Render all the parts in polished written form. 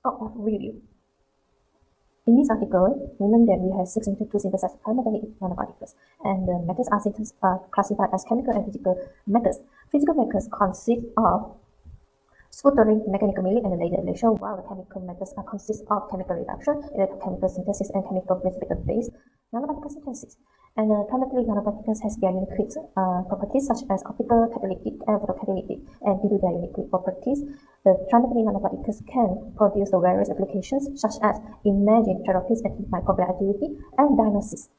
Scope of review. In this article, we learned that we have 6 methods to synthesize trimetallic nanoparticles, and the methods are classified as chemical and physical methods. Physical methods consist of sputtering, mechanical milling, and laser ablation, while the chemical methods consist of chemical reduction, electrochemical synthesis, and chemical precipitate-based nanoparticle synthesis. And trimetallic nanoparticles has their unique properties such as optical, catalytic, and photocatalytic. And due to their unique properties, the trimetallic nanoparticles can produce the various applications such as imaging therapies, antimicrobial activity, and diagnosis.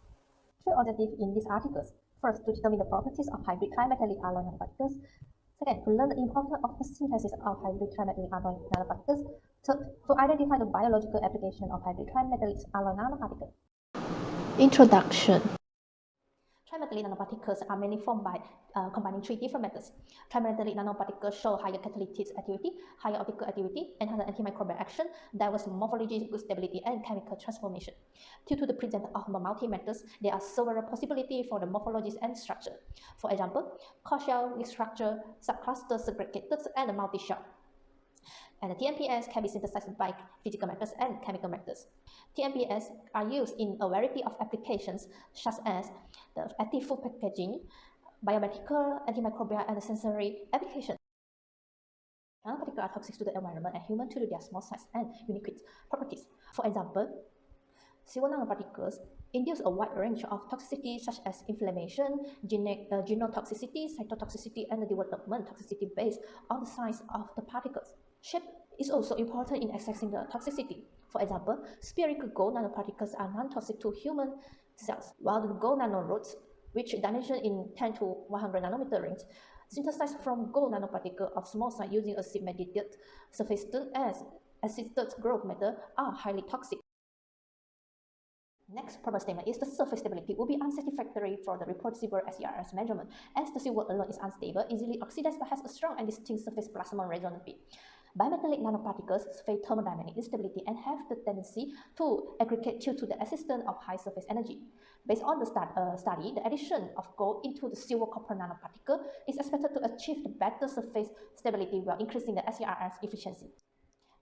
Three objectives in these articles. First, to determine the properties of hybrid trimetallic alloy nanoparticles. Second, to learn the importance of the synthesis of hybrid trimetallic alloy nanoparticles. Third, to identify the biological application of hybrid trimetallic alloy nanoparticles. Introduction. Trimetallic nanoparticles are mainly formed by combining three different methods. Trimetallic nanoparticles show higher catalytic activity, higher optical activity, enhanced antimicrobial action, diverse morphology, good stability, and chemical transformation. Due to the presence of multi-methods, there are several possibilities for the morphologies and structure. For example, core-shell, mixed structure, subcluster segregated, and multi-shell. And the TMPS can be synthesized by physical methods and chemical methods. TMPS are used in a variety of applications such as the active food packaging, biomedical, antimicrobial, and sensory applications. Nanoparticles are toxic to the environment and human due to their small size and unique properties. For example, silver nanoparticles induce a wide range of toxicity such as inflammation, genotoxicity, cytotoxicity, and development toxicity based on the size of the particles. Shape is also important in assessing the toxicity. For example, spherical gold nanoparticles are non-toxic to human cells, while the gold nanorods, which dimension in 10 to 100 nanometer range, synthesized from gold nanoparticle of small size using a seed-mediated surface as assisted growth method, are highly toxic. Next problem statement is the surface stability will be unsatisfactory for the reproducible SYARA measurement, as the silver alone is unstable, easily oxidized, but has a strong and distinct surface plasmon resonance peak. Bimetallic nanoparticles face thermodynamic instability and have the tendency to aggregate due to the existence of high surface energy. Based on the study, the addition of gold into the silver copper nanoparticle is expected to achieve the better surface stability while increasing the SYARA's efficiency.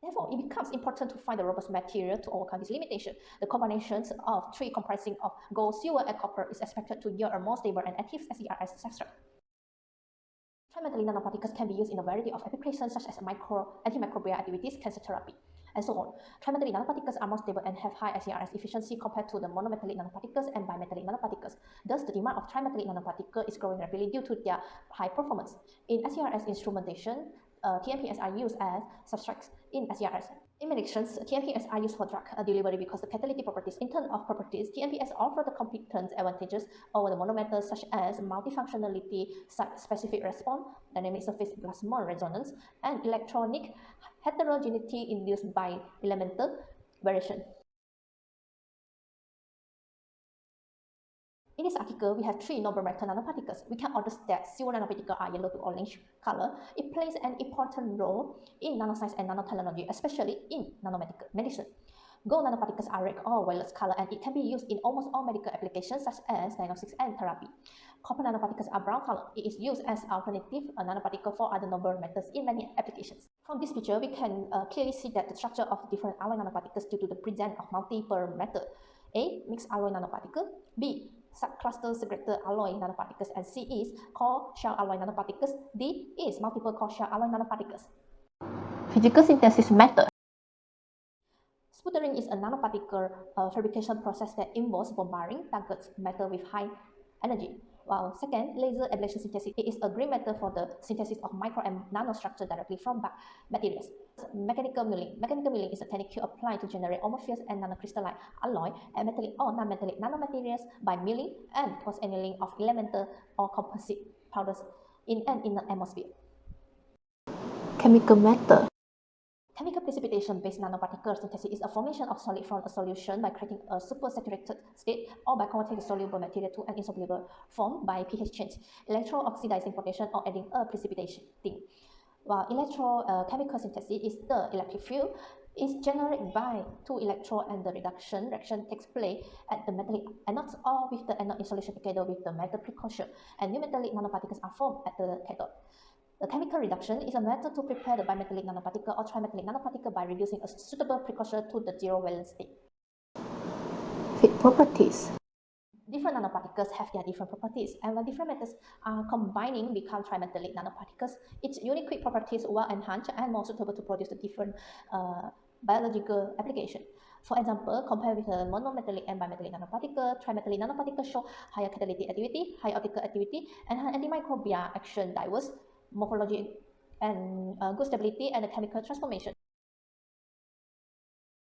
Therefore, it becomes important to find the robust material to overcome this limitation. The combinations of three comprising of gold, silver, and copper is expected to yield a more stable and active SYARA substrate. Trimetallic nanoparticles can be used in a variety of applications such as antimicrobial activities, cancer therapy, and so on. Trimetallic nanoparticles are more stable and have high SYARA efficiency compared to the monometallic nanoparticles and bimetallic nanoparticles. Thus, the demand of trimetallic nanoparticles is growing rapidly due to their high performance. In SYARA instrumentation, TMPS are used as substrates in SYARA. In medicines, TMPS are used for drug delivery because the catalytic properties. In terms of properties, TMPS offer the competence advantages over the monometals such as multifunctionality, site-specific response, dynamic surface plasmon resonance, and electronic heterogeneity induced by elemental variation. In this article, we have three noble metal nanoparticles. We can understand that silver nanoparticles are yellow to orange color. It plays an important role in nanoscience and nanotechnology, especially in nanomedical medicine. Gold nanoparticles are red or violet color, and it can be used in almost all medical applications such as diagnostics and therapy. Copper nanoparticles are brown color. It is used as alternative nanoparticle for other noble metals in many applications. From this picture, we can clearly see that the structure of different alloy nanoparticles due to the presence of multiple metals. A. Mixed alloy nanoparticle. B. Subcluster segregated alloy nanoparticles, and C is core shell alloy nanoparticles. D is multiple core shell alloy nanoparticles. Physical synthesis method. Sputtering is a nanoparticle fabrication process that involves bombarding target metal with high energy. While second, laser ablation synthesis is a great method for the synthesis of micro and nanostructure directly from materials. Mechanical milling. Mechanical milling is a technique applied to generate amorphous and nanocrystalline alloy and metallic or non-metallic nanomaterials by milling and post-annealing of elemental or composite powders in an inner atmosphere. Chemical method. Chemical precipitation-based nanoparticle synthesis is a formation of solid from a solution by creating a supersaturated state or by converting the soluble material to an insoluble form by pH change, electro-oxidizing potential, or adding a precipitation thing. While electrochemical synthesis is the electric field is generated by two electrons, and the reduction reaction takes place at the metallic anodes or with the anode in solution together with the metal precursor, and new metallic nanoparticles are formed at the cathode. The chemical reduction is a method to prepare the bimetallic nanoparticle or trimetallic nanoparticle by reducing a suitable precursor to the zero valence state. Fit properties. Different nanoparticles have their different properties, and when different methods are combining become trimetallic nanoparticles, its unique properties will enhance and more suitable to produce the different biological application. For example, compared with a monometallic and bimetallic nanoparticle, trimetallic nanoparticles show higher catalytic activity, higher optical activity, and antimicrobial action, diverse morphology, and good stability and chemical transformation.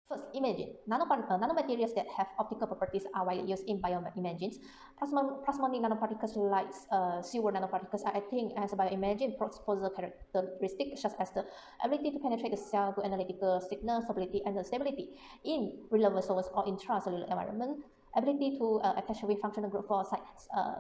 First, imaging. Nanomaterials that have optical properties are widely used in bioimaging. Plasmonic nanoparticles like silver nanoparticles are acting as bioimaging exposure characteristics such as the ability to penetrate the cell, good analytical signal, stability, and stability in relevant zones or intracellular environment, ability to attach with functional group for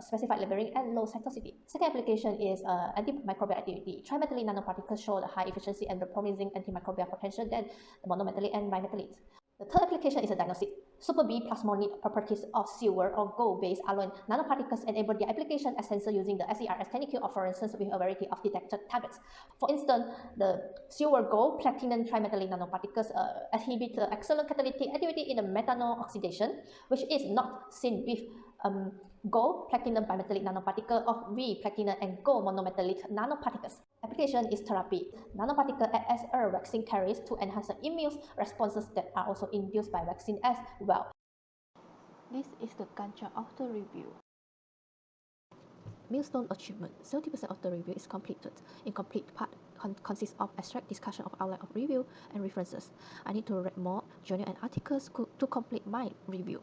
specified labeling, and low cytotoxicity. Second application is antimicrobial activity. Trimetallic nanoparticles show the high efficiency and the promising antimicrobial potential than the monometallic and bimetallic. The third application is a diagnostic. Super B plasmonic properties of silver or gold-based alloy nanoparticles enable their application as sensor using the SYARA technique of fluorescence with a variety of detected targets. For instance, the silver gold platinum trimetallic nanoparticles exhibit excellent catalytic activity in the methanol oxidation, which is not seen with gold platinum bimetallic nanoparticle or V platinum and gold monometallic nanoparticles. Application is therapy. Nanoparticle act as a vaccine carriers to enhance the immune responses that are also induced by vaccine as well. This is the Gantt of the review. Milestone achievement. 70% of the review is completed. Incomplete part consists of abstract discussion of outline of review and references. I need to read more journal and articles to complete my review.